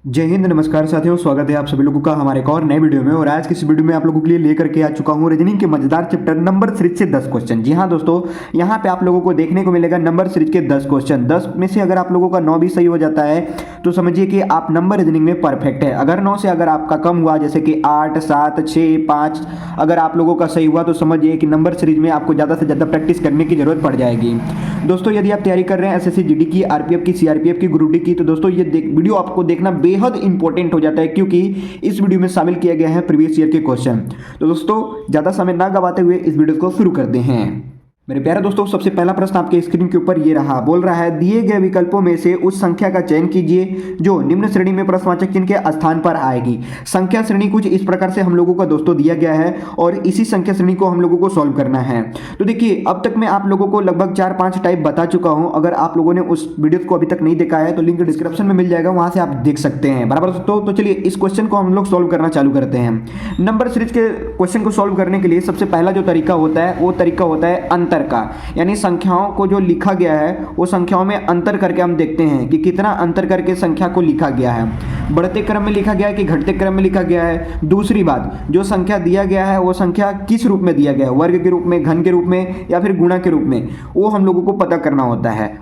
जय हिंद, नमस्कार साथियों। स्वागत है आप सभी लोगों का हमारे एक और नए वीडियो में। और आज की इस वीडियो में आप लोगों के लिए लेकर के आ चुका हूं रीजनिंग के मजेदार चैप्टर नंबर सीरीज से 10 क्वेश्चन। जी हां दोस्तों, यहां पे आप लोगों को देखने को मिलेगा नंबर सीरीज के 10 क्वेश्चन। 10 में से अगर आप लोगों का 9 भी सही हो जाता है तो समझिए कि आप नंबर रीजनिंग में परफेक्ट है। अगर 9 से अगर आपका कम हुआ, जैसे कि 8, 7, 6, 5 अगर आप लोगों का सही हुआ तो समझिए कि नंबर सीरीज में आपको ज़्यादा से ज़्यादा प्रैक्टिस करने की जरूरत पड़ जाएगी। दोस्तों, यदि आप तैयारी कर रहे हैं एसएससी जीडी की, आरपीएफ की, सीआरपीएफ की, ग्रुप डी की, तो दोस्तों ये वीडियो आपको देखना बेहद इंपॉर्टेंट हो जाता है, क्योंकि इस वीडियो में शामिल किया गया है प्रीवियस ईयर के क्वेश्चन। तो दोस्तों, ज़्यादा समय ना गवाते हुए इस वीडियो को शुरू करते हैं। मेरे प्यारे दोस्तों, सबसे पहला प्रश्न आपके स्क्रीन के ऊपर ये रहा। बोल रहा है, दिए गए विकल्पों में से उस संख्या का चयन कीजिए जो निम्न श्रेणी में प्रश्नवाचक चिन्ह के स्थान पर आएगी। संख्या श्रेणी कुछ इस प्रकार से हम लोगों का दोस्तों दिया गया है और इसी संख्या श्रेणी को हम लोगों को सॉल्व करना है। तो देखिए, अब तक मैं आप लोगों को लगभग 4-5 टाइप बता चुका हूं। अगर आप लोगों ने उस वीडियो को अभी तक नहीं देखा है तो लिंक डिस्क्रिप्शन में मिल जाएगा, वहां से आप देख सकते हैं। बराबर दोस्तों, तो चलिए इस क्वेश्चन को हम लोग सॉल्व करना चालू करते हैं। नंबर सीरीज के क्वेश्चन को सॉल्व करने के लिए सबसे पहला जो तरीका होता है वो तरीका होता है अंतर का। यानी संख्याओं को जो लिखा गया है वो संख्याओं में अंतर करके हम देखते हैं कि कितना अंतर करके संख्या को लिखा गया है। बढ़ते क्रम में लिखा गया है कि घटते क्रम में लिखा गया है। दूसरी बात, जो संख्या दिया गया है वो संख्या किस रूप में दिया गया है, वर्ग के रूप में, घन के रूप में या फिर गुणा के रूप में, वो हम लोगों को पता करना होता है।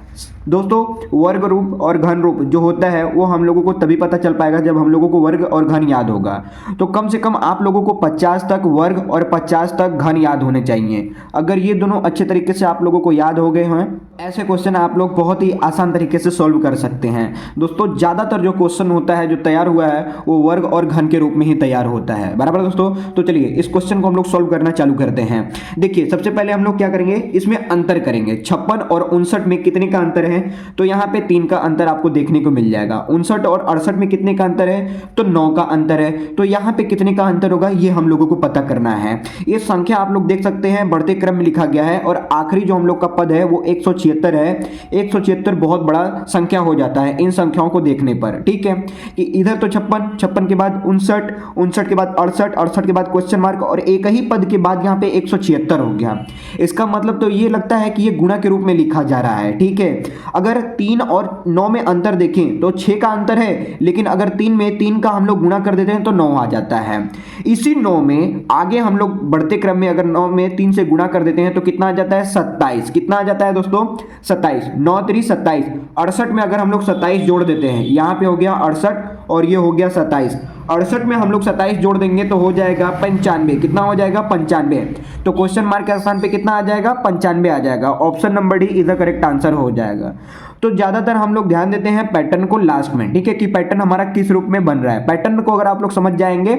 दोस्तों, वर्ग रूप और घन रूप जो होता है वो हम लोगों को तभी पता चल पाएगा जब हम लोगों को वर्ग और घन याद होगा। तो कम से कम आप लोगों को 50 तक वर्ग और 50 तक घन याद होने चाहिए। अगर ये दोनों अच्छे तरीके से आप लोगों को याद हो गए हैं, ऐसे क्वेश्चन आप लोग बहुत ही आसान तरीके से सॉल्व कर सकते हैं। दोस्तों, ज़्यादातर जो क्वेश्चन होता है जो तैयार हुआ है वो वर्ग और घन के रूप में ही तैयार होता है। बराबर दोस्तों, तो चलिए इस क्वेश्चन को हम लोग सॉल्व करना चालू करते हैं। देखिए, सबसे पहले हम लोग क्या करेंगे, इसमें अंतर करेंगे। 56 और 59 में कितने का अंतर है, तो यहाँ पे 3 का अंतर आपको देखने को मिल जाएगा। 59 और 68 में कितने का अंतर है, तो 9 का अंतर है। तो यहाँ पे कितने का अंतर होगा ये हम लोगों को पता करना है। ये संख्या आप लोग देख सकते हैं बढ़ते क्रम में लिखा गया है और आखिरी जो हम लोग का पद है वो 176 है। 176 बहुत बड़ा संख्या हो जाता है इन संख्याओं को देखने पर। ठीक है, कि इधर तो 56, 56 के बाद 59, 59 के बाद 68, 68 के बाद क्वेश्चन मार्क और एक ही पद के बाद यहाँ पे 176 हो गया। इसका मतलब तो ये लगता है कि ये गुणा के रूप में लिखा जा रहा है। ठीक है, अगर 3 और 9 में अंतर देखें तो 6 का अंतर है, लेकिन अगर 3 में 3 का हम लोग गुणा कर देते हैं तो 9 आ जाता है। इसी 9 में आगे हम लोग बढ़ते क्रम में अगर 9 में 3 से गुणा कर देते हैं तो कितना आ जाता है, 27। कितना आ जाता है दोस्तों, 27। 9 3 27। 68 में अगर हम लोग 27 जोड़ देते हैं, यहाँ पे हो गया 68 और ये हो गया 27। 68 में हम लोग 27 जोड़ देंगे तो हो जाएगा 95। कितना हो जाएगा, 95। तो क्वेश्चन मार्क के स्थान पे कितना आ जाएगा, 95 आ जाएगा। Option number D is the correct answer हो जाएगा। तो ज्यादातर हम लोग ध्यान देते हैं पैटर्न को लास्ट में। ठीक है, कि पैटर्न हमारा किस रूप में बन रहा है। पैटर्न को अगर आप लोग समझ जाएंगे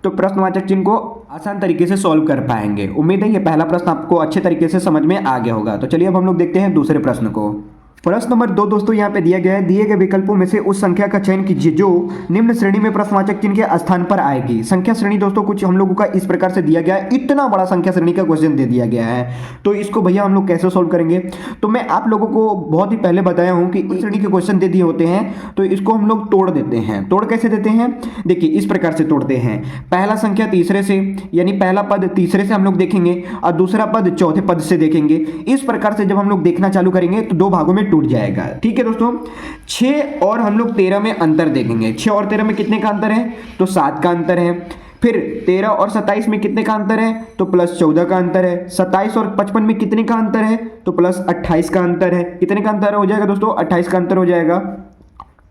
तो प्रश्नवाचक चिन्ह को आसान तरीके से सॉल्व कर पाएंगे। उम्मीद है ये पहला प्रश्न आपको अच्छे तरीके से समझ में आ गया होगा। तो चलिए अब हम लोग देखते हैं दूसरे प्रश्न को। प्रश्न नंबर 2 दोस्तों यहाँ पे दिया गया है, दिए गए विकल्पों में से उस संख्या का चयन कीजिए जो निम्न श्रेणी में प्रश्नवाचक चिन्ह के स्थान पर आएगी। संख्या श्रेणी दोस्तों कुछ हम लोगों का इस प्रकार से दिया गया है। इतना बड़ा संख्या श्रेणी का क्वेश्चन दे दिया गया है, तो इसको भैया हम लोग कैसे सॉल्व करेंगे। तो मैं आप लोगों को बहुत ही पहले बताया हूं कि इस श्रेणी के क्वेश्चन दे दिए होते हैं तो इसको हम लोग तोड़ देते हैं। तोड़ कैसे देते हैं, देखिए इस प्रकार से तोड़ते हैं। पहला संख्या तीसरे से, यानी पहला पद तीसरे से हम लोग देखेंगे और दूसरा पद चौथे पद से देखेंगे। इस प्रकार से जब हम लोग देखना चालू करेंगे तो 2 भागों में टूट जाएगा। ठीक है दोस्तों, 6 और हम लोग 13 में अंतर देखेंगे। 6 और 13 में कितने का अंतर है, तो 7 का अंतर है। फिर 13 और 27 में कितने का अंतर है, तो +14 का अंतर है। 27 और 55 में कितने का अंतर है, तो +28 का अंतर है। कितने का अंतर हो जाएगा दोस्तों, 28 का अंतर हो जाएगा।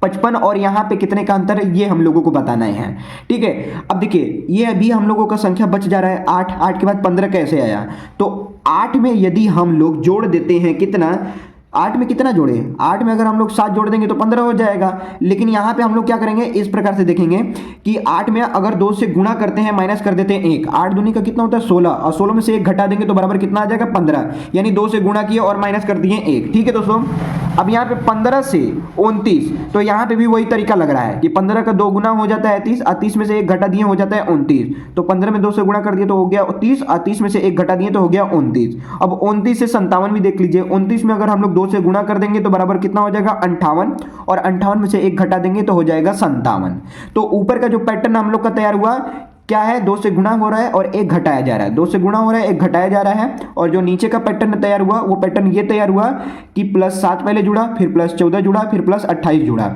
55 और यहाँ पे कितने का अंतर है ये हम लोगों को बताना है। ठीक है, अब देखिए ये अभी हम लोगों का संख्या बच जा रहा है 8। 8 के बाद 15 कैसे आया, तो 8 में यदि हम लोग जोड़ देते हैं कितना, 8 में कितना जोड़े, 8 में अगर हम लोग 7 जोड़ देंगे तो 15 हो जाएगा। लेकिन यहाँ पे हम लोग क्या करेंगे, इस प्रकार से देखेंगे कि 8 में अगर 2 से गुणा करते हैं माइनस कर देते हैं 1, 8 दूनी का कितना होता है 16, और 16 में से 1 घटा देंगे तो बराबर कितना आ जाएगा 15। यानी 2 से गुणा किए और माइनस कर दिए 1। ठीक है दोस्तों, अब यहाँ पे 15 से 29, तो यहाँ पे भी वही तरीका लग रहा है कि 15 का 2 गुना हो जाता है 30 और 30 में से 1 घटा दिए हो जाता है 29। तो 15 में 2 से गुणा कर दिए तो हो गया 30 और 30 में से 1 घटा दिए तो हो गया 29। अब 29 से 57 भी देख लीजिए। 29 में अगर हम लोग 2 से गुणा कर देंगे तो बराबर कितना हो जाएगा 58, और 58 में से 1 घटा देंगे तो हो जाएगा 57। तो ऊपर का जो पैटर्न हम लोग का तैयार हुआ क्या है, 2 से गुणा हो रहा है और 1 घटाया जा रहा है। 2 से गुणा हो रहा है, 1 घटाया जा रहा है। और जो नीचे का पैटर्न तैयार हुआ वो पैटर्न ये तैयार हुआ कि +7 पहले जुड़ा, फिर +14 जुड़ा, फिर +28 जुड़ा।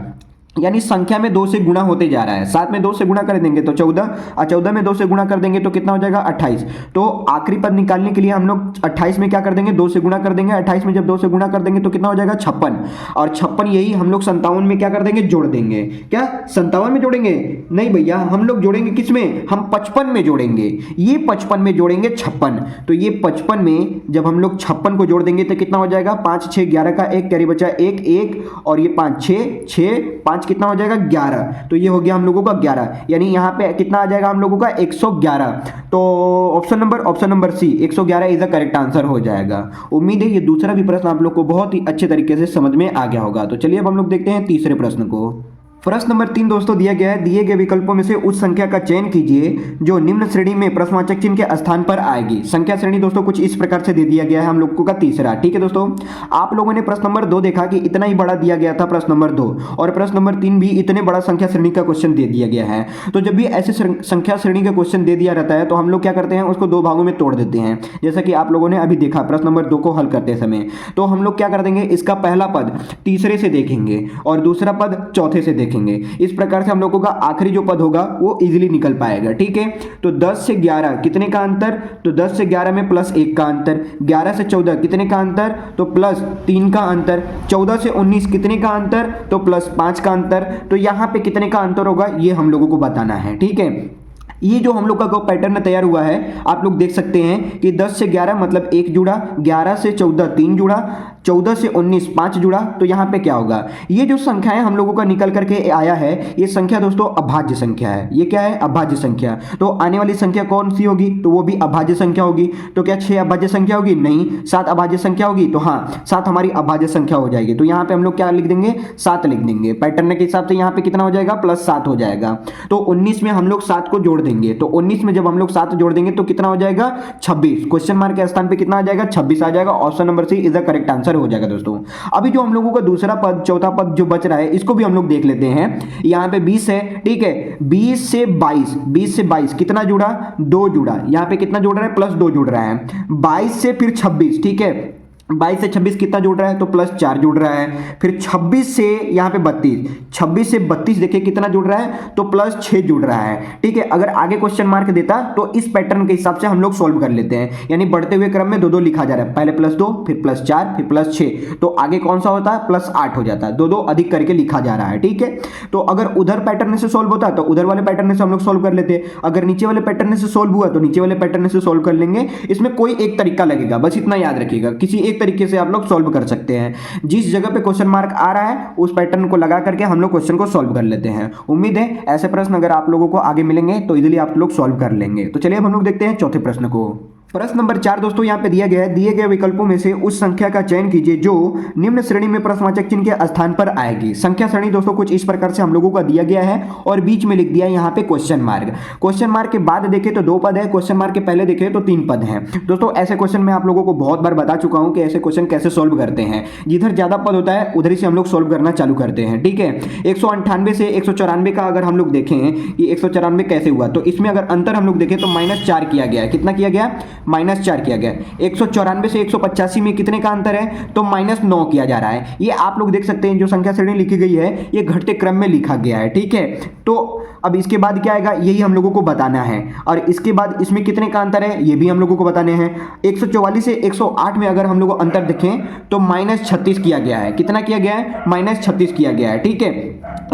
यानी संख्या में 2 से गुणा होते जा रहा है। 7 में 2 से गुणा कर देंगे तो 14, और 14 में 2 से गुणा कर देंगे तो कितना हो जाएगा 28। तो आखिरी पद निकालने के लिए हम लोग 28 में क्या कर देंगे 2 से गुणा कर देंगे। 28 में जब 2 से गुणा कर देंगे तो कितना हो जाएगा 56, और 56 यही हम लोग 57 में क्या कर देंगे जोड़ देंगे। क्या 57 में जोड़ेंगे? नहीं भैया, हम लोग जोड़ेंगे किस में, हम 55 में जोड़ेंगे। ये 55 में जोड़ेंगे 56। तो ये 55 में जब हम लोग 56 को जोड़ देंगे तो कितना हो जाएगा 5 6 11 का 1 कैरी बचा 1 1, और ये 5 6 6 5 कितना हो जाएगा 11। तो ये हो गया हम लोगों का 11, यानी यहाँ पे कितना आ जाएगा हम लोगों का 111। तो option number C 111 is the correct answer हो जाएगा। उम्मीद है ये दूसरा भी प्रश्न आप लोग को बहुत ही अच्छे तरीके से समझ में आ गया होगा। तो चलिए अब हम लोग देखते हैं तीसरे प्रश्न को। प्रश्न नंबर 3 दोस्तों दिया गया है, दिए गए विकल्पों में से उस संख्या का चयन कीजिए जो निम्न श्रेणी में प्रश्नवाचक चिन्ह के स्थान पर आएगी। संख्या श्रेणी दोस्तों कुछ इस प्रकार से दे दिया गया है हम लोगों का तीसरा। ठीक है दोस्तों, आप लोगों ने प्रश्न नंबर 2 देखा कि इतना ही बड़ा दिया गया था प्रश्न नंबर 2, और प्रश्न नंबर 3 भी इतने बड़ा संख्या श्रेणी का क्वेश्चन दे दिया गया है। तो जब भी ऐसे संख्या श्रेणी का क्वेश्चन दे दिया रहता है तो हम लोग क्या करते हैं उसको 2 भागों में तोड़ देते हैं, जैसा कि आप लोगों ने अभी देखा प्रश्न नंबर 2 को हल करते समय। तो हम लोग क्या कर देंगे, इसका पहला पद तीसरे से देखेंगे और दूसरा पद चौथे से देखेंगे। इस प्रकार से हम लोगों का आखिरी जो पद होगा वो इजीली निकल पाएगा। ठीक है, तो 10 से 11 कितने का अंतर, तो 10 से 11 में प्लस 1 का अंतर। 11 से 14 कितने का अंतर, तो प्लस 3 का अंतर। 14 से 19 कितने का अंतर, तो प्लस 5 का अंतर। तो यहां पे कितने का अंतर होगा ये हम लोगों को बताना है। ठीक है, ये जो हम लोग का पैटर्न तैयार हुआ है आप लोग देख सकते हैं कि 10 से 11 मतलब 1 जुड़ा, 11 से 14 3 जुड़ा, 14 से 19 5 जुड़ा। तो यहाँ पे क्या होगा, ये जो संख्याएं हम लोगों का निकल करके आया है ये संख्या दोस्तों अभाज्य संख्या है। ये क्या है, अभाज्य संख्या। तो आने वाली संख्या कौन सी होगी, तो वो भी अभाज्य संख्या होगी। तो क्या 6 अभाज्य संख्या होगी, नहीं। 7 अभाज्य संख्या होगी, तो हाँ 7 हमारी अभाज्य संख्या हो जाएगी। तो यहाँ पे हम लोग क्या लिख देंगे, 7 लिख देंगे। पैटर्न के हिसाब से यहाँ पे कितना हो जाएगा, +7 हो जाएगा। तो 19 में हम लोग 7 को जोड़ देंगे, तो 19 में जब हम लोग 7 जोड़ देंगे तो कितना हो जाएगा 26। क्वेश्चन मार्क के स्थान पे कितना आ जाएगा 26 आ जाएगा। Option number C is the correct answer हो जाएगा दोस्तों। अभी जो हम लोगों का दूसरा पद चौथा पद जो बच रहा है इसको भी हम लोग देख लेते हैं। यहां पे 20 है, ठीक है, 20 से 22 कितना जुड़ा, 2 जुड़ा। यहां पे कितना जुड़ रहा है, +2 जुड़ रहा है। 22 से फिर 26, ठीक है, 22 से 26 कितना जुड़ रहा है, तो +4 जुड़ रहा है। फिर 26 से यहाँ पे 32, 26 से 32 देखिए कितना जुड़ रहा है, तो +6 जुड़ रहा है। ठीक है, अगर आगे क्वेश्चन मार्क देता तो इस पैटर्न के हिसाब से हम लोग सोल्व कर लेते हैं, यानी बढ़ते हुए क्रम में 2 2 लिखा जा रहा है, पहले +2 फिर +4 फिर +6, तो आगे कौन सा होता है, +8 हो जाता है। 2 2 अधिक करके लिखा जा रहा है। ठीक है, तो अगर उधर पैटर्न से सोल्व होता तो उधर वाले पैटर्न से हम लोग सोल्व कर लेते, अगर नीचे वाले पैटर्न से सोल्व हुआ तो नीचे वाले पैटर्न से सोल्व कर लेंगे। इसमें कोई एक तरीका लगेगा, बस इतना याद रखिएगा, किसी एक तरीके से आप लोग सॉल्व कर सकते हैं। जिस जगह पे क्वेश्चन मार्क आ रहा है उस पैटर्न को लगा करके हम लोग क्वेश्चन को सॉल्व कर लेते हैं। उम्मीद है ऐसे प्रश्न अगर आप लोगों को आगे मिलेंगे तो इजीली आप लोग सॉल्व कर लेंगे। तो चलिए अब हम लोग देखते हैं चौथे प्रश्न को। प्रश्न नंबर 4 दोस्तों यहाँ पे दिया गया है, दिए गए विकल्पों में से उस संख्या का चयन कीजिए जो निम्न श्रेणी में प्रश्नवाचक चिन्ह के स्थान पर आएगी। संख्या श्रेणी दोस्तों कुछ इस प्रकार से हम लोगों का दिया गया है और बीच में लिख दिया है यहाँ पे क्वेश्चन मार्क। क्वेश्चन मार्क के बाद देखे तो 2 पद है, क्वेश्चन मार्क के पहले देखे तो 3 पद हैं। दोस्तों ऐसे क्वेश्चन मैं आप लोगों को बहुत बार बता चुका हूँ कि ऐसे क्वेश्चन कैसे सोल्व करते हैं। जिधर ज्यादा पद होता है उधर ही से हम लोग सोल्व करना चालू करते हैं। ठीक है, 198 से 194 का अगर हम लोग देखें कि 194 कैसे हुआ, तो इसमें अगर अंतर हम लोग देखें तो -4 किया गया है। कितना किया गया, -4 किया गया। 194 से 185 में कितने का अंतर है, तो -9 किया जा रहा है। ये आप लोग देख सकते हैं जो संख्या श्रेणी लिखी गई है ये घटते क्रम में लिखा गया है। ठीक है, तो अब इसके बाद क्या आएगा यही हम लोगों को बताना है, और इसके बाद इसमें कितने का अंतर है ये भी हम लोगों को बताने हैं। 144 से 108 में अगर हम लोग अंतर देखें तो -36 किया गया है। कितना किया गया है, -36 किया गया है। ठीक है,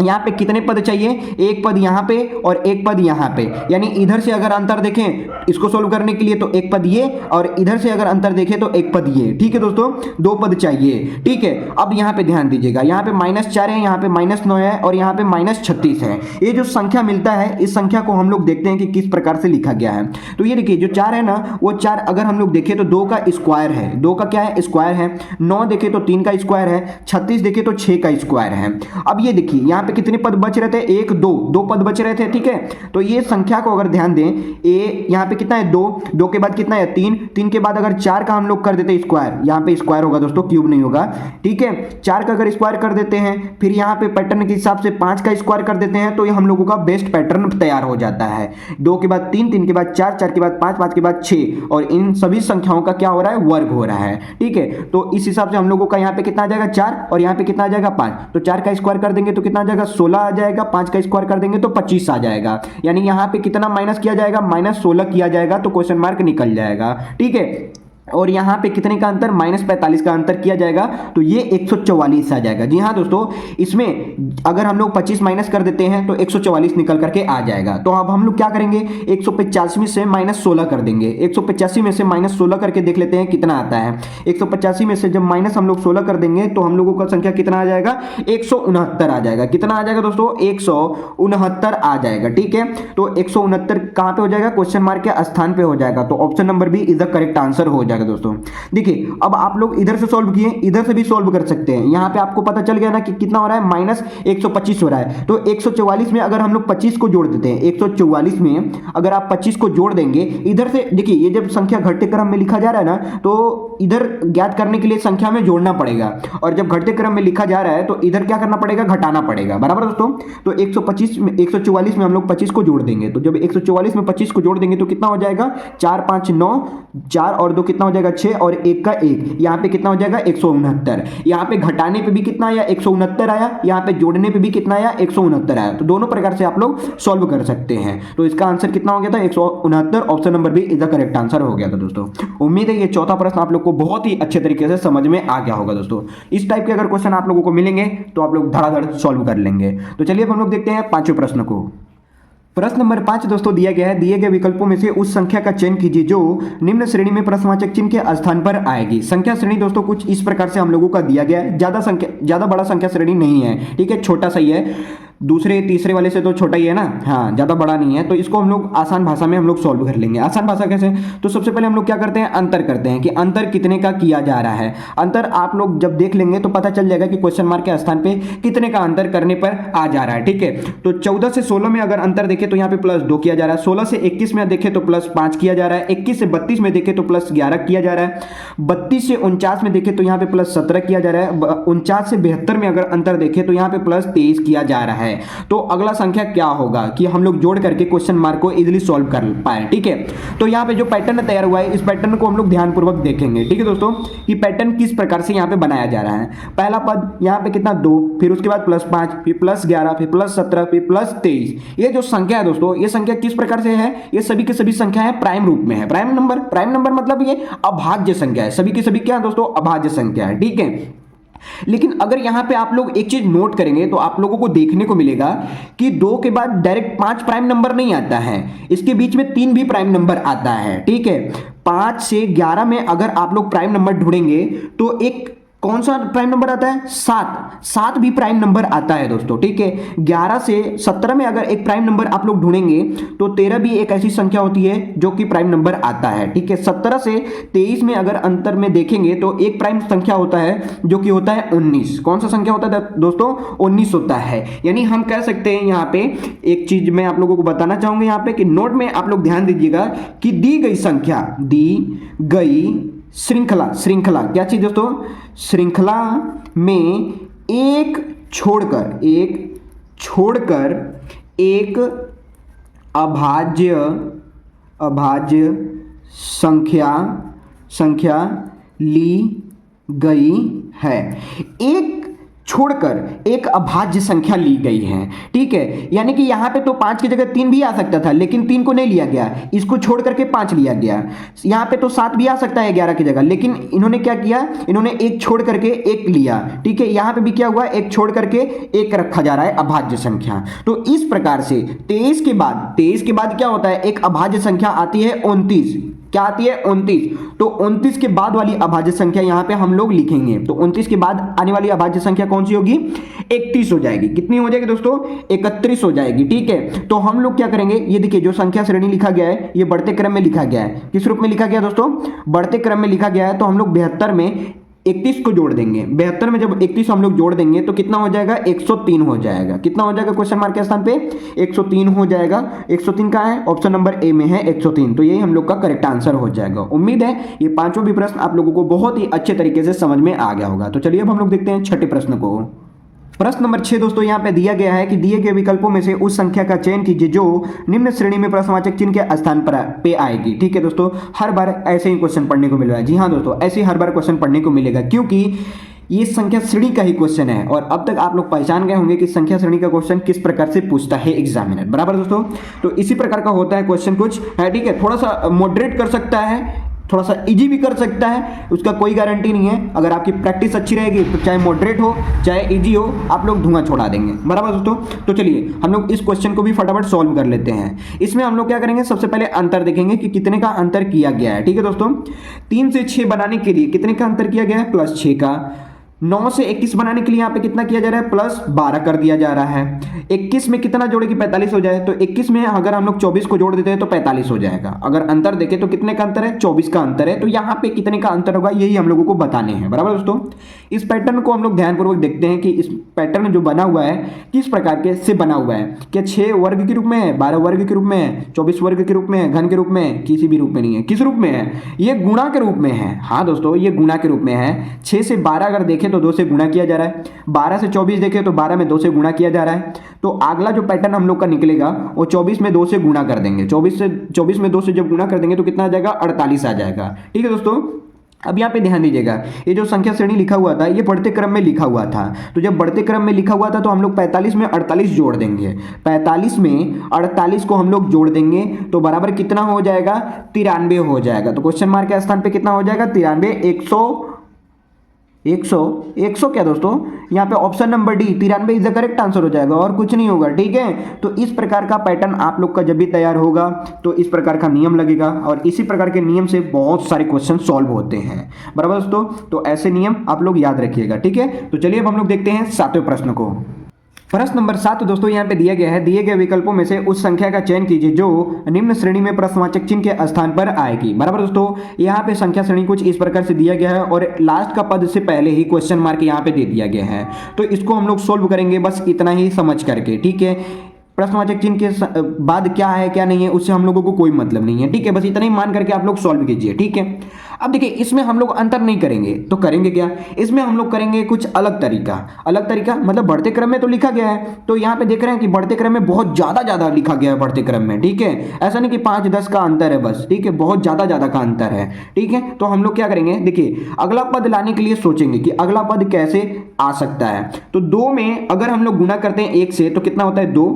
यहाँ पे कितने पद चाहिए, एक पद यहाँ पे और एक पद यहाँ पे, यानी इधर से अगर अंतर देखें इसको सोल्व करने के लिए तो एक पद ये, और इधर से अगर अंतर देखें तो एक पद ये। ठीक है दोस्तों, 2 पद चाहिए। ठीक है, अब यहाँ पे ध्यान दीजिएगा, यहाँ पे -4 है, यहाँ पे -9 है और यहाँ पे -36 है। ये जो संख्या मिलता है इस संख्या को हम लोग देखते हैं कि किस प्रकार से लिखा गया है। तो ये देखिए जो 4 है ना, वो 4 अगर हम लोग देखें तो 2 का स्क्वायर है, 2 का क्या है, स्क्वायर है। 9 देखें तो 3 का स्क्वायर है। 36 देखें तो 6 का स्क्वायर है। अब ये देखिए यहाँ पे कितने पद बच रहे थे, 1 2 पद बच रहे थे। ठीक है, तो ये संख्या को अगर ध्यान दें, ए यहाँ पे कितना है 2 के बाद कितना कितना है 3, 3 के बाद अगर 4 का हम लोग कर देते स्क्वायर, यहाँ पे स्क्वायर होगा दोस्तों, क्यूब नहीं होगा, ठीक है। 4 का अगर स्क्वायर कर देते हैं, फिर यहाँ पे पैटर्न के हिसाब से 5 का स्क्वायर कर देते हैं, तो ये हम लोगों का बेस्ट पैटर्न तैयार हो जाता है। 2 के बाद 3, 3 के बाद 4, 4 के बाद 5, 5 के बाद 6, और इन सभी संख्याओं का क्या हो रहा है, वर्ग हो रहा है, ठीक है। तो इस हिसाब से हम लोगों का यहाँ पे कितना आ जाएगा 4, और यहाँ पे कितना आ जाएगा 5। तो 4 का स्क्वायर कर देंगे तो कितना आ जाएगा 16 आ जाएगा, 5 का स्क्वायर कर देंगे तो 25 आ जाएगा। यानी यहाँ पे कितना माइनस किया जाएगा, -16 किया जाएगा, तो क्वेश्चन मार्क निकल जाएगा, ठीक है। और यहाँ पे कितने का अंतर, -45 का अंतर किया जाएगा, तो ये 144 आ जाएगा। जी हाँ दोस्तों, इसमें अगर हम लोग 25 माइनस कर देते हैं तो 144 निकल करके आ जाएगा। तो अब हम लोग क्या करेंगे, 185 में से -16 कर देंगे। 185 में से -16 करके देख लेते हैं कितना आता है। 185 में से जब माइनस हम लोग 16 कर देंगे तो हम लोगों का संख्या कितना आ जाएगा, 169 आ जाएगा। कितना आ जाएगा दोस्तों, 169 आ जाएगा, ठीक है। तो 169 कहाँ पे हो जाएगा, क्वेश्चन मार्क के स्थान पे हो जाएगा। तो option number B is the correct answer हो जाएगा दोस्तों। देखिए अब आप लोग इधर से सॉल्व किए, इधर से भी सॉल्व कर सकते हैं। यहां पे आपको पता चल गया ना कि कितना हो रहा है, -125 हो रहा है। तो 144 में अगर हम लोग 25 को जोड़ देते हैं, 144 में अगर आप 25 को जोड़ देंगे, इधर से देखिए ये जब संख्या घटते क्रम में लिखा जा रहा है ना, तो इधर ज्ञात करने के लिए संख्या में जोड़ना पड़ेगा, और जब घटते क्रम में लिखा जा रहा है तो इधर क्या करना पड़ेगा, घटाना पड़ेगा, बराबर दोस्तों। तो 144 में हम लोग 25 को जोड़ देंगे, तो जब 144 में 25 को जोड़ देंगे तो कितना हो जाएगा, 4 5 9, 4 और 2 कितना हो जाएगा 6, और 1 का 1, यहाँ पे कितना हो जाएगा 169। यहाँ पे घटाने पे भी कितना आया, 169 आया, यहाँ पे जोड़ने पे भी कितना आया, 169 आया। तो दोनों प्रकार से आप लोग सॉल्व कर सकते हैं। तो इसका आंसर कितना हो गया था, 169। Option number B is the correct answer हो गया था दोस्तों। उम्मीद है ये चौथा प्रश्न आप लोग को बहुत ही अच्छे तरीके से समझ में आ गया होगा दोस्तों। इस टाइप के अगर क्वेश्चन आप लोगों को मिलेंगे तो आप लोग धड़ाधड़ सॉल्व कर लेंगे। तो चलिए अब हम लोग देखते हैं पांचवें प्रश्न को। प्रश्न नंबर 5 दोस्तों दिया गया है, दिए गए विकल्पों में से उस संख्या का चयन कीजिए जो निम्न श्रेणी में प्रश्नवाचक चिन्ह के स्थान पर आएगी। संख्या श्रेणी दोस्तों कुछ इस प्रकार से हम लोगों का दिया गया है, ज्यादा बड़ा संख्या श्रेणी नहीं है, ठीक है, छोटा सा ही है। दूसरे तीसरे वाले से तो छोटा ही है ना, हाँ, ज्यादा बड़ा नहीं है। तो इसको हम लोग आसान भाषा में हम लोग सॉल्व कर लेंगे। आसान भाषा कैसे, तो सबसे पहले हम लोग क्या करते हैं, अंतर करते हैं कि अंतर कितने का किया जा रहा है। अंतर आप लोग जब देख लेंगे तो पता चल जाएगा कि क्वेश्चन मार्क के स्थान पे कितने का अंतर करने पर आ जा रहा है, ठीक है। तो 14 से 16 में अगर अंतर देखे तो यहाँ पे +2 किया जा रहा है। 16 से 21 में देखे तो +5 किया जा रहा है। 21 से 32 में देखे तो +11 किया जा रहा है। 32 से 49 में देखे तो यहाँ पे +17 किया जा रहा है। 49 से 72 में अगर अंतर देखे तो यहाँ पे +23 किया जा रहा है। तो अगला संख्या क्या होगा कि हम लोग जोड़ करके क्वेश्चन मार्क को इजीली सॉल्व कर पाए, ठीक है। तो यहाँ पे जो पैटर्न तैयार हुआ है, इस पैटर्न को हम लोग ध्यानपूर्वक देखेंगे, ठीक है दोस्तों, कि पैटर्न किस प्रकार से यहाँ पे बनाया जा रहा है। पहला पद यहाँ पे कितना 2, फिर उसके बाद +5, फिर +11, फिर +17, फिर +23। ये जो संख्या है दोस्तों, ये संख्या किस प्रकार से है, ये सभी की सभी संख्या है प्राइम रूप में है। प्राइम नंबर मतलब ये अभाज्य संख्या है। सभी की सभी क्या है दोस्तों, अभाज्य संख्या है, ठीक है। लेकिन अगर यहां पे आप लोग एक चीज नोट करेंगे तो आप लोगों को देखने को मिलेगा कि 2 के बाद डायरेक्ट 5 प्राइम नंबर नहीं आता है, इसके बीच में 3 भी प्राइम नंबर आता है, ठीक है। 5 से 11 में अगर आप लोग प्राइम नंबर ढूंढेंगे तो एक कौन सा प्राइम नंबर आता है, 7 भी प्राइम नंबर आता है दोस्तों, ठीक है। 11 से 17 में अगर एक प्राइम नंबर आप लोग ढूंढेंगे तो 13 भी एक ऐसी संख्या होती है जो कि प्राइम नंबर आता है, ठीक है। 17 से 23 में अगर अंतर में देखेंगे तो एक प्राइम संख्या होता है जो कि होता है 19। कौन सा संख्या होता है दोस्तों, 19 होता है। यानी हम कह सकते हैं यहाँ पे एक चीज मैं आप लोगों को बताना चाहूंगा यहाँ पे कि नोट में आप लोग ध्यान दीजिएगा कि दी गई श्रृंखला क्या चीज दोस्तों, श्रृंखला में एक छोड़कर एक अभाज्य संख्या ली गई है। एक छोड़कर एक अभाज्य संख्या ली गई है, ठीक है। यानी कि यहां पे तो 5 की जगह 3 भी आ सकता था, लेकिन 3 को नहीं लिया गया, इसको छोड़ करके 5 लिया गया। यहां पे तो 7 भी आ सकता है 11 की जगह, लेकिन इन्होंने क्या किया, इन्होंने एक छोड़ करके एक लिया, ठीक है। यहां पे भी क्या हुआ, एक छोड़ करके एक रखा जा रहा है अभाज्य संख्या। तो इस प्रकार से 23 के बाद क्या होता है, एक अभाज्य संख्या आती है 29। क्या आती है, 29। तो 29 के बाद वाली अभाज्य संख्या यहां पे हम लोग लिखेंगे। तो 29 के बाद आने वाली अभाज्य संख्या कौन सी होगी, 31 हो जाएगी। कितनी हो जाएगी दोस्तों, 31 हो जाएगी, ठीक है। तो हम लोग क्या करेंगे, ये देखिए जो संख्या श्रेणी लिखा गया है ये बढ़ते क्रम में लिखा गया है। किस रूप में लिखा गया दोस्तों, बढ़ते क्रम में लिखा गया है। तो हम लोग 72 में 31 को जोड़ देंगे, 72 में जब 31 हम लोग जोड़ देंगे तो कितना हो जाएगा, 103 हो जाएगा। कितना हो जाएगा क्वेश्चन मार्क के स्थान पे 103 हो जाएगा। 103 कहाँ है, ऑप्शन नंबर ए में है 103, तो यही हम लोग का करेक्ट आंसर हो जाएगा। उम्मीद है ये पांचों भी प्रश्न आप लोगों को बहुत ही अच्छे तरीके से समझ में आ गया होगा। तो चलिए अब हम लोग देखते हैं छठे प्रश्न को। प्रश्न नंबर 6 दोस्तों यहाँ पे दिया गया है कि दिए गए विकल्पों में से उस संख्या का चयन कीजिए जो निम्न श्रेणी में प्रश्नवाचक चिन्ह के स्थान पर पे आएगी। ठीक है दोस्तों, हर बार ऐसे ही क्वेश्चन पढ़ने को मिल रहा है। जी हाँ दोस्तों, ऐसे ही हर बार क्वेश्चन पढ़ने को मिलेगा, क्योंकि ये संख्या श्रेणी का ही क्वेश्चन है और अब तक आप लोग पहचान गए होंगे कि संख्या श्रेणी का क्वेश्चन किस प्रकार से पूछता है एग्जामिनर, बराबर दोस्तों। तो इसी प्रकार का होता है क्वेश्चन कुछ है, ठीक है। थोड़ा सा मॉडरेट कर सकता है, थोड़ा सा इजी भी कर सकता है, उसका कोई गारंटी नहीं है। अगर आपकी प्रैक्टिस अच्छी रहेगी तो चाहे मॉडरेट हो चाहे इजी हो, आप लोग धुआं छोड़ा देंगे, बराबर दोस्तों। तो चलिए हम लोग इस क्वेश्चन को भी फटाफट सॉल्व कर लेते हैं। इसमें हम लोग क्या करेंगे, सबसे पहले अंतर देखेंगे कि कितने का अंतर किया गया है। ठीक है दोस्तों, 3 से 6 बनाने के लिए कितने का अंतर किया गया है, +6 का। 9 से 21 बनाने के लिए यहाँ पे कितना किया जा रहा है, +12 कर दिया जा रहा है। 21 में कितना जोड़े कि 45 हो जाए, तो 21 में अगर हम लोग 24 को जोड़ देते हैं तो 45 हो जाएगा। अगर अंतर देखें तो कितने का अंतर है, 24 का अंतर है। तो यहाँ पे कितने का अंतर होगा यही हम लोगों को बताने हैं, बराबर दोस्तों। इस पैटर्न को हम लोग ध्यानपूर्वक देखते हैं कि इस पैटर्न जो बना हुआ है किस प्रकार के से बना हुआ है। क्या 6 वर्ग के रूप में है, 12 वर्ग के रूप में है, 24 वर्ग के रूप में है, घन के रूप में है, किसी भी रूप में नहीं है। किस रूप में है, ये गुणा के रूप में है। हाँ दोस्तों, ये गुणा के रूप में है। 6 से 12 अगर देखें तो 2 से गुणा किया जा रहा है। 12 से 24 देखें तो 12 में 2 से गुणा किया जा रहा है। तो अगला जो पैटर्न हम लोग का निकलेगा वो 24 में 2 से गुणा कर देंगे। 24 में 2 से जब गुणा कर देंगे तो कितना आ जाएगा, 48 आ जाएगा। ठीक है दोस्तों, अब यहाँ पे ध्यान दीजिएगा, ये जो संख्या श्रेणी लिखा हुआ था ये बढ़ते क्रम में लिखा हुआ था। तो जब बढ़ते क्रम में लिखा हुआ था तो हम लोग 45 में 48 जोड़ देंगे। 45 में 48 को हम लोग जोड़ देंगे तो बराबर कितना हो जाएगा, 93 हो जाएगा। तो क्वेश्चन मार्क के स्थान पे कितना हो जाएगा, 93। 100 क्या दोस्तों, यहाँ पे option number D 93 is the correct answer हो जाएगा और कुछ नहीं होगा। ठीक है, तो इस प्रकार का पैटर्न आप लोग का जब भी तैयार होगा तो इस प्रकार का नियम लगेगा और इसी प्रकार के नियम से बहुत सारे क्वेश्चन सॉल्व होते हैं, बराबर दोस्तों। तो ऐसे नियम आप लोग याद रखिएगा, ठीक है। तो चलिए अब हम लोग देखते हैं 7वें प्रश्न को। प्रश्न नंबर 7 दोस्तों यहाँ पे दिया गया है, दिए गए विकल्पों में से उस संख्या का चयन कीजिए जो निम्न श्रेणी में प्रश्नवाचक चिन्ह के स्थान पर आएगी, बराबर दोस्तों। यहाँ पे संख्या श्रेणी कुछ इस प्रकार से दिया गया है और लास्ट का पद से पहले ही क्वेश्चन मार्क यहाँ पे दे दिया गया है। तो इसको हम लोग सोल्व करेंगे बस इतना ही समझ करके, ठीक है। प्रश्नवाचक चिन्ह के बाद क्या है क्या नहीं है उससे हम लोगों को कोई मतलब नहीं है, ठीक है। बस इतना ही मान करके आप लोग सॉल्व कीजिए, ठीक है। अब देखिए इसमें हम लोग अंतर नहीं करेंगे तो करेंगे क्या, इसमें हम लोग करेंगे कुछ अलग तरीका मतलब बढ़ते क्रम में तो लिखा गया है, तो यहाँ पे देख रहे हैं कि बढ़ते क्रम में बहुत ज्यादा लिखा गया है बढ़ते क्रम में, ठीक है। ऐसा नहीं कि 5-10 का अंतर है बस, ठीक है, बहुत ज्यादा का अंतर है, ठीक है। तो हम लोग क्या करेंगे, देखिए अगला पद लाने के लिए सोचेंगे कि अगला पद कैसे आ सकता है। तो 2 में अगर हम लोग गुना करते हैं 1 से तो कितना होता है 2।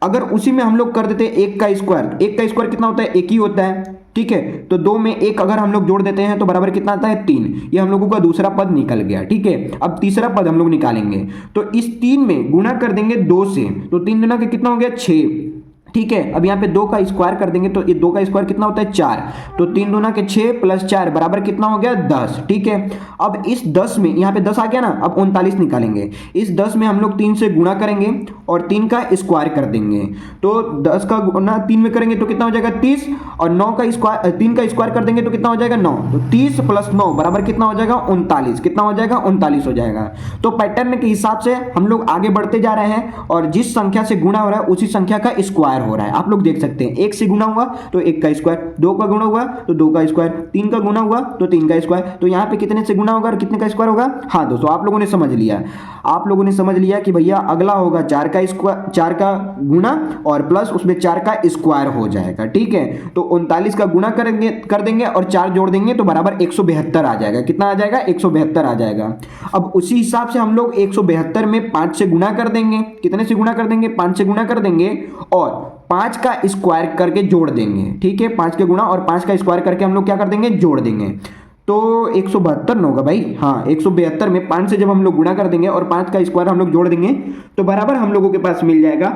अगर उसी में हम लोग कर देते हैं 1 का स्क्वायर कितना होता है, 1 ही होता है, ठीक है। तो 2 में 1 अगर हम लोग जोड़ देते हैं तो बराबर कितना आता है 3। ये हम लोगों का दूसरा पद निकल गया, ठीक है। अब तीसरा पद हम लोग निकालेंगे तो इस 3 में गुणा कर देंगे 2 से, तो 3 गुना के कितना हो गया 6, ठीक है। अब यहाँ पे 2 का स्क्वायर कर देंगे तो ये 2 का स्क्वायर कितना होता है 4, तो 3 दूना के 6 + 4 बराबर कितना हो गया 10, ठीक है। अब इस 10 में यहाँ पे 10 आ गया ना, अब 39 निकालेंगे। इस 10 में हम लोग 3 से गुणा करेंगे और 3 का स्क्वायर कर देंगे, तो 10 का गुणा 3 में करेंगे तो कितना हो जाएगा 30 और 9 का स्क्वायर 3 का स्क्वायर कर देंगे तो कितना हो जाएगा 9, तो 30 + 9 बराबर कितना हो जाएगा 39, कितना हो जाएगा 39 हो जाएगा। तो पैटर्न के हिसाब से हम लोग आगे बढ़ते जा रहे हैं और जिस संख्या से गुणा हो रहा है उसी संख्या का स्क्वायर हो रहा है। आप लोग देख सकते हैं 1 से गुणा हुआ तो 1 का स्क्वायर, 2 का गुणा हुआ तो 2 का स्क्वायर, 3 का गुणा हुआ तो 3 का स्क्वायर। तो यहाँ पे कितने से गुणा होगा और कितने का स्क्वायर होगा। हाँ दोस्तों, आप लोगों ने समझ लिया कि भैया अगला होगा 4 का स्क्वायर, 4 का गुणा और प्लस उसमें 4 का स्क्वायर हो जाएगा, ठीक है। तो 39 का गुणा कर देंगे और 4 जोड़ देंगे तो बराबर 172 आ जाएगा। कितना आ जाएगा 172 आ जाएगा। अब उसी हिसाब से हम लोग 172 में 5 से गुणा कर देंगे। कितने से गुणा कर देंगे 5 से गुणा कर देंगे और 5 का स्क्वायर करके जोड़ देंगे, ठीक है। 5 के गुणा और 5 का स्क्वायर करके हम लोग क्या कर देंगे जोड़ देंगे, तो 172 न होगा भाई, हाँ 172 में 5 से जब हम लोग गुणा कर देंगे और 5 का स्क्वायर हम लोग जोड़ देंगे तो बराबर हम लोगों के पास मिल जाएगा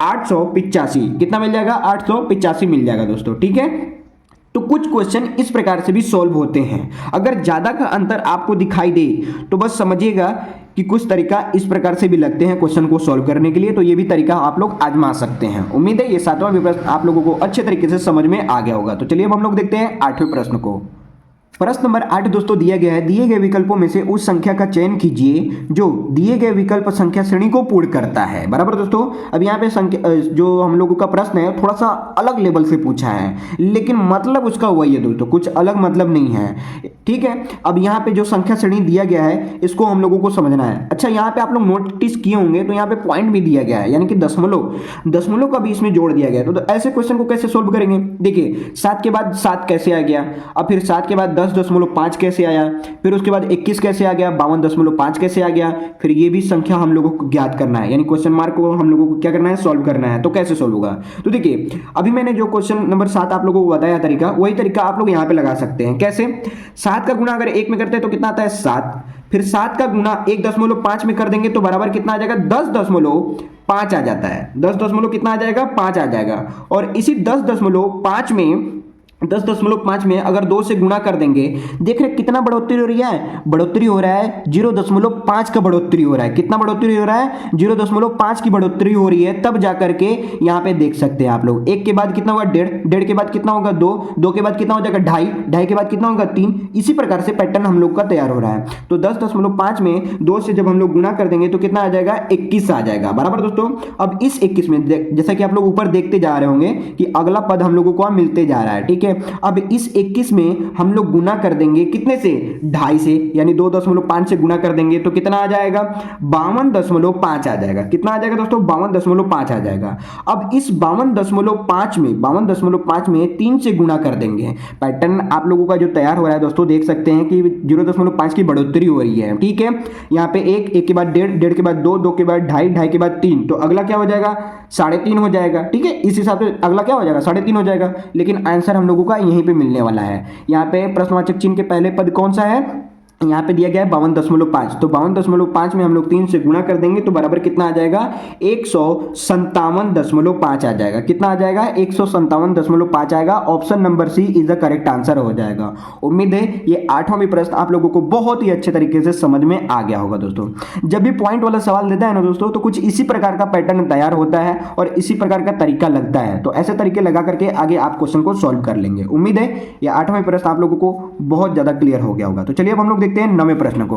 885। कितना मिल जाएगा 885 मिल जाएगा दोस्तों, ठीक है। तो कुछ क्वेश्चन इस प्रकार से भी सॉल्व होते हैं। अगर ज्यादा का अंतर आपको दिखाई दे तो बस समझिएगा कि कुछ तरीका इस प्रकार से भी लगते हैं क्वेश्चन को सॉल्व करने के लिए, तो ये भी तरीका आप लोग आजमा सकते हैं। उम्मीद है ये 7वां प्रश्न आप लोगों को अच्छे तरीके से समझ में आ गया होगा। तो चलिए अब हम लोग देखते हैं 8वें प्रश्न को। प्रश्न नंबर 8 दोस्तों दिया गया है, दिए गए विकल्पों में से उस संख्या का चयन कीजिए जो दिए गए विकल्प संख्या श्रेणी को पूर्ण करता है। बराबर दोस्तों, अब यहाँ पे संख्या जो हम लोगों का प्रश्न है थोड़ा सा अलग लेवल से पूछा है, लेकिन मतलब उसका वही है दोस्तों, कुछ अलग मतलब नहीं है। ठीक है, अब यहाँ पे जो संख्या श्रेणी दिया गया है इसको हम लोगों को समझना है। अच्छा, यहाँ पे आप लोग नोटिस किए होंगे तो यहाँ पे पॉइंट भी दिया गया है, यानी कि दशमलव का भी इसमें जोड़ दिया गया है। तो ऐसे क्वेश्चन को कैसे सोल्व करेंगे? देखिए, 7 के बाद 7 कैसे आ गया, अब फिर 7 के बाद 10.5 कैसे आया, फिर उसके बाद 21 कैसे आ गया, 52.5 कैसे आ गया, फिर ये भी संख्या हम लोगों को ज्ञात करना है, यानी क्वेश्चन मार्क को हम लोगों को क्या करना है, सॉल्व करना है। तो कैसे सॉल्व होगा? तो देखिए, अभी मैंने जो क्वेश्चन नंबर 7 आप लोगों को बताया तरीका, वही तरीका आप लोग यहाँ पे लगा सकते हैं। कैसे? 7 का गुणा अगर 1 में करते हैं तो कितना आता है 7, फिर 7 का गुणा 1.5 में कर देंगे तो बराबर कितना आ जाएगा 10.5 आ जाता है। 10 कितना आ जाएगा 5 आ जाएगा। और इसी 10.5 में अगर 2 से गुणा कर देंगे, देख रहे कितना बढ़ोतरी हो रही है, बढ़ोतरी हो रहा है 0.5 का बढ़ोतरी हो रहा है। कितना बढ़ोतरी हो रहा है? 0.5 की बढ़ोतरी हो रही है। तब जाकर के यहाँ पे देख सकते हैं आप लोग, 1 के बाद कितना होगा 1.5, 1.5 के बाद कितना होगा 2, 2 के बाद कितना हो जाएगा 2.5, 2.5 के बाद कितना होगा 3। इसी प्रकार से पैटर्न हम लोग का तैयार हो रहा है। तो 10.5 में 2 से जब हम लोग गुणा कर देंगे तो कितना आ जाएगा 21 आ जाएगा। बराबर दोस्तों, अब इस 21 में जैसा कि आप लोग ऊपर देखते जा रहे होंगे कि अगला पद हम लोगों को मिलते जा रहा है। ठीक है, अब इस 21 में हम लोग गुना कर देंगे कितने से, 2.5 से, यानी 2.5 से गुना कर देंगे तो कितना आ जाएगा 52.5 आ जाएगा। कितना आ जाएगा दोस्तों 52.5 आ जाएगा। अब इस 52.5 में 3 से गुना कर देंगे। पैटर्न आप लोगों का जो तैयार हो रहा है दोस्तों, देख सकते हैं कि 0.5 की बढ़ोतरी हो रही है। ठीक है, यहाँ पे 1 के बाद 1.5, 1.5 के बाद 2, 2 के बाद 2.5, 2.5 के बाद 3, तो अगला क्या हो जाएगा 3.5 हो जाएगा। ठीक है, इस हिसाब से अगला क्या हो जाएगा 3.5 हो जाएगा। लेकिन आंसर हम लोगों का यहीं पे मिलने वाला है। यहाँ पे प्रश्नवाचक चिन्ह के पहले पद कौन सा है, यहाँ पे दिया गया है 52.5, तो 52.5 में हम लोग 3 से गुणा कर देंगे तो बराबर कितना आ जाएगा 157.5 आ जाएगा। कितना आ जाएगा 157.5 आएगा। Option number C is the correct answer हो जाएगा। उम्मीद है ये 8वां भी प्रश्न आप लोगों को बहुत ही अच्छे तरीके से समझ में आ गया होगा। दोस्तों, जब भी पॉइंट वाला सवाल देता है ना दोस्तों, तो कुछ इसी प्रकार का पैटर्न तैयार होता है और इसी प्रकार का तरीका लगता है। तो ऐसे तरीके लगा करके आगे आप क्वेश्चन को सॉल्व कर लेंगे। उम्मीद है ये 8वां प्रश्न आप लोगों को बहुत ज्यादा क्लियर हो गया होगा। तो चलिए अब हम लोग देखते हैं 9वें प्रश्न को।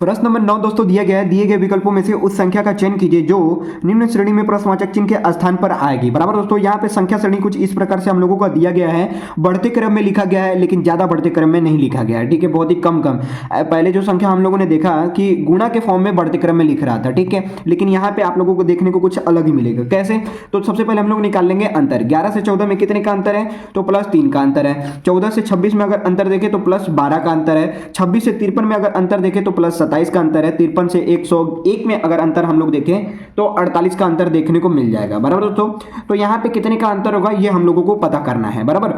प्रश्न नंबर 9 दोस्तों दिया गया है, दिए गए विकल्पों में से उस संख्या का चयन कीजिए जो निम्न श्रेणी में प्रश्नवाचक चिन्ह के स्थान पर आएगी। बराबर दोस्तों, यहाँ पे संख्या श्रेणी कुछ इस प्रकार से हम लोगों को दिया गया है, बढ़ते क्रम में लिखा गया है लेकिन ज्यादा बढ़ते क्रम में नहीं लिखा गया है। ठीक है, बहुत ही कम पहले जो संख्या हम लोगों ने देखा कि गुणा के फॉर्म में बढ़ते क्रम में लिख रहा था। ठीक है, लेकिन यहाँ पे आप लोगों को देखने को कुछ अलग ही मिलेगा। कैसे? तो सबसे पहले हम लोग निकाल लेंगे अंतर। 11 से 14 में कितने का अंतर है, तो +3 का अंतर है। 14 से 26 में अगर अंतर देखें तो +12 का अंतर है। 26 से 53 में अगर अंतर देखें तो +27 का अंतर है। 53 से 101 में अगर अंतर हम लोग देखें तो 48 का अंतर देखने को मिल जाएगा। बराबर दोस्तों, तो यहाँ पे कितने का अंतर होगा ये हम लोगों को पता करना है। बराबर,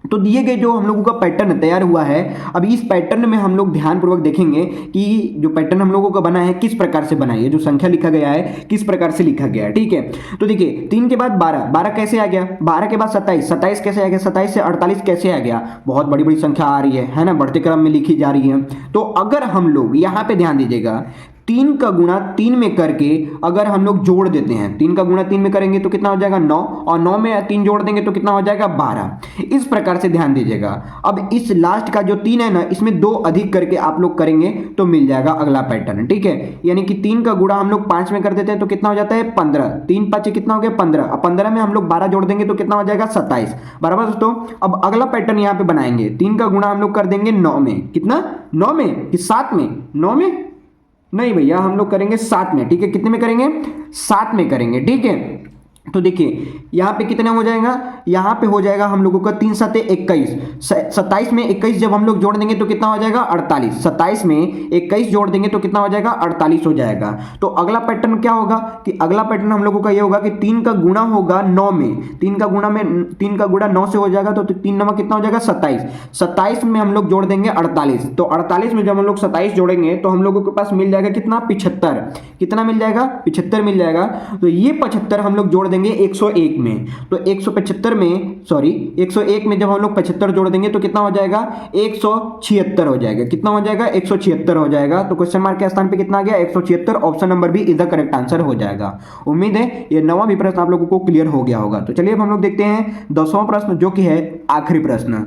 तो दिए गए जो हम लोगों का पैटर्न तैयार हुआ है, अभी इस पैटर्न में हम लोग ध्यानपूर्वक देखेंगे कि जो पैटर्न हम लोगों का बना है किस प्रकार से बना है, जो संख्या लिखा गया है किस प्रकार से लिखा गया है। ठीक है, तो देखिए 3 के बाद 12, 12 कैसे आ गया, 12 के बाद 27, 27 कैसे आ गया, 27 से 48 कैसे आ गया। बहुत बड़ी बड़ी संख्या आ रही है ना, बढ़ते क्रम में लिखी जा रही है। तो अगर हम लोग यहाँ पे ध्यान दीजिएगा, 3 का गुणा 3 में करके अगर हम लोग जोड़ देते हैं, 3 का गुणा 3 में करेंगे तो कितना हो जाएगा 9, और 9 में 3 जोड़ देंगे तो कितना हो जाएगा 12। इस प्रकार से ध्यान दीजिएगा। अब इस लास्ट का जो 3 है ना, इसमें 2 अधिक करके आप लोग करेंगे तो मिल जाएगा अगला पैटर्न। ठीक है, यानी कि 3 का गुणा हम लोग 5 में कर देते हैं तो कितना हो जाता है 15, 3 5 कितना हो गया 15, अब 15 में हम लोग 12 जोड़ देंगे तो कितना हो जाएगा 27। बराबर दोस्तों, अब अगला पैटर्न यहाँ पे बनाएंगे, 3 का गुणा हम लोग कर देंगे 9 में, कितना 9 में कि 7 में, 9 में नहीं भैया, हम लोग करेंगे 7 में। ठीक है, कितने में करेंगे 7 में करेंगे। ठीक है, तो देखिए यहाँ पे कितना हो जाएगा, यहाँ पे हो जाएगा हम लोगों का 3 7 21, 27 में 21 जब हम लोग जोड़ देंगे तो कितना हो जाएगा 48, 27 में 21 जोड़ देंगे तो कितना हो जाएगा 48 हो जाएगा। तो अगला पैटर्न क्या होगा कि अगला पैटर्न हम लोगों का ये होगा कि 3 का गुणा होगा 9 में, 3 का गुणा 9 से हो जाएगा तो 3 9 कितना हो जाएगा 27, 27 में हम लोग जोड़ देंगे 48, तो 48 में जब हम लोग 27 जोड़ेंगे तो हम लोगों के पास मिल जाएगा कितना 75, कितना मिल जाएगा 75 मिल जाएगा। तो ये 75 हम लोग जोड़ देंगे 101 में, तो 175 में 101 में जब हम लोग 75 जोड़ देंगे तो कितना हो जाएगा 176 हो जाएगा। कितना हो जाएगा 176 हो जाएगा। तो क्वेश्चन मार्क के स्थान पे कितना आ गया 176। Option number B is the correct answer हो जाएगा। उम्मीद है ये 9वां भी प्रश्न आप लोगों को क्लियर हो गया होगा। तो चलिए अब हम लोग देखते हैं 10वां प्रश्न, जो कि है आखिरी प्रश्न।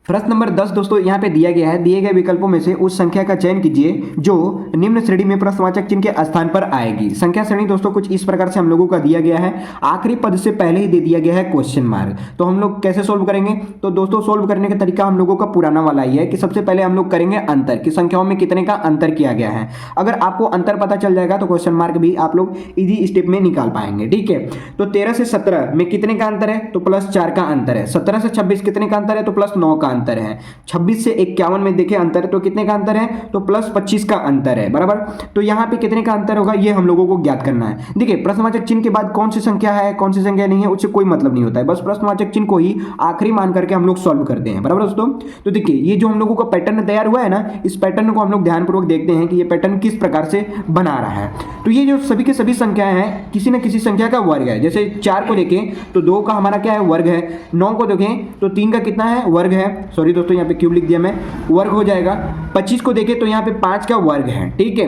प्रश्न नंबर 10 दोस्तों यहाँ पे दिया गया है, दिए गए विकल्पों में से उस संख्या का चयन कीजिए जो निम्न श्रेणी में प्रश्नवाचक चिन्ह के स्थान पर आएगी। संख्या श्रेणी दोस्तों कुछ इस प्रकार से हम लोगों का दिया गया है, आखिरी पद से पहले ही दे दिया गया है क्वेश्चन मार्क। तो हम लोग कैसे सोल्व करेंगे? तो दोस्तों सोल्व करने का तरीका हम लोगों का पुराना वाला ही है कि सबसे पहले हम लोग करेंगे अंतर, कि संख्याओं में कितने का अंतर किया गया है। अगर आपको अंतर पता चल जाएगा तो क्वेश्चन मार्क भी आप लोग इजी स्टेप में निकाल पाएंगे। ठीक है, तो 13 से 17 में कितने का अंतर है? तो +4 का अंतर है। 17 से 26 कितने का अंतर है? तो +9 का अंतर है। 26 से 51 में देखें अंतर, तो कितने का अंतर है? तो +25 का अंतर है, बराबर। तो यहाँ पे कितने का अंतर होगा ये हम लोगों को ज्ञात करना है। देखिए प्रश्नवाचक चिन्ह के बाद कौन सी संख्या है कौन सी संख्या नहीं है उससे कोई मतलब नहीं होता है, बस प्रश्नवाचक चिन्ह को ही आखिरी मान करके हम लोग सॉल्व करते हैं, बराबर दोस्तों। तो देखिए ये जो हम लोगों का पैटर्न तैयार हुआ है ना, इस पैटर्न को हम लोग ध्यानपूर्वक देखते हैं कि ये पैटर्न किस प्रकार से बना रहा है। तो ये जो सभी के सभी संख्याएं हैं किसी न किसी संख्या का वर्ग है। जैसे 4 को देखें तो 2 का हमारा क्या है? वर्ग है। 9 को देखें तो 3 का कितना है? वर्ग है। सॉरी दोस्तों यहाँ पे क्यूब लिख दिया मैं, वर्ग हो जाएगा। 25 को देखें तो यहाँ पे 5 का वर्ग है। ठीक है,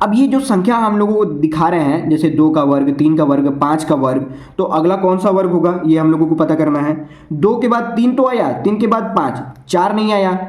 अब ये जो संख्या हम लोगों को दिखा रहे हैं जैसे 2 का वर्ग, 3 का वर्ग, 5 का वर्ग, तो अगला कौन सा वर्ग होगा ये हम लोगों को पता करना है। 2 के बाद 3 तो आया, 3 के बाद 5, 4 नहीं आया।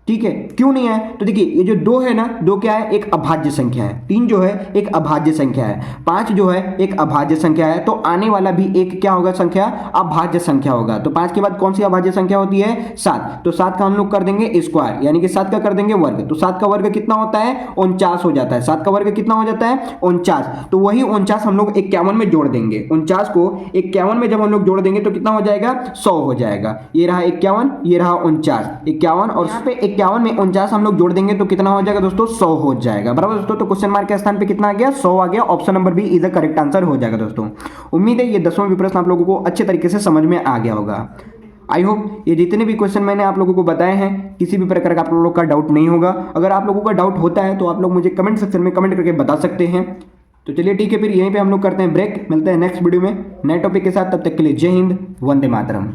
ठीक है, क्यों नहीं है? तो देखिए ये जो 2 है ना, 2 क्या है? एक अभाज्य संख्या है। 3 जो है एक अभाज्य संख्या है। 5 जो है एक अभाज्य संख्या है। तो आने वाला भी एक क्या होगा? संख्या अभाज्य संख्या होगा। तो 5 के बाद कौन सी अभाज्य संख्या होती है? 7। तो 7 का हम लोग कर देंगे स्क्वायर, यानी कि 7 का कर देंगे वर्ग। तो 7 का वर्ग कितना होता है? 49 हो जाता है। 7 का वर्ग कितना हो जाता है? 49। तो वही 49 हम लोग 51 में जोड़ देंगे। 49 को 51 में जब हम लोग जोड़ देंगे तो कितना हो जाएगा? 100 हो जाएगा। ये रहा 51, ये रहा 49, 51 और यहाँ पे 51 में 49 हम लोग जोड़ देंगे तो कितना हो जाएगा दोस्तों? 100 हो जाएगा, बराबर दोस्तों। तो क्वेश्चन मार्क के स्थान पे कितना आ गया? 100 आ गया। Option number B is the correct answer हो जाएगा दोस्तों। उम्मीद है ये 10वां प्रश्न आप लोगों को अच्छे तरीके से समझ में आ गया होगा। आई होप ये जितने भी क्वेश्चन मैंने आप लोगों को बताए हैं किसी भी प्रकार का आप लोगों का डाउट नहीं होगा। अगर आप लोगों का डाउट होता है तो आप लोग मुझे कमेंट सेक्शन में कमेंट करके बता सकते हैं। तो चलिए ठीक है, फिर यहीं पे हम लोग करते हैं ब्रेक। मिलते हैं नेक्स्ट वीडियो में नए टॉपिक के साथ। तब तक के लिए जय हिंद, वंदे मातरम।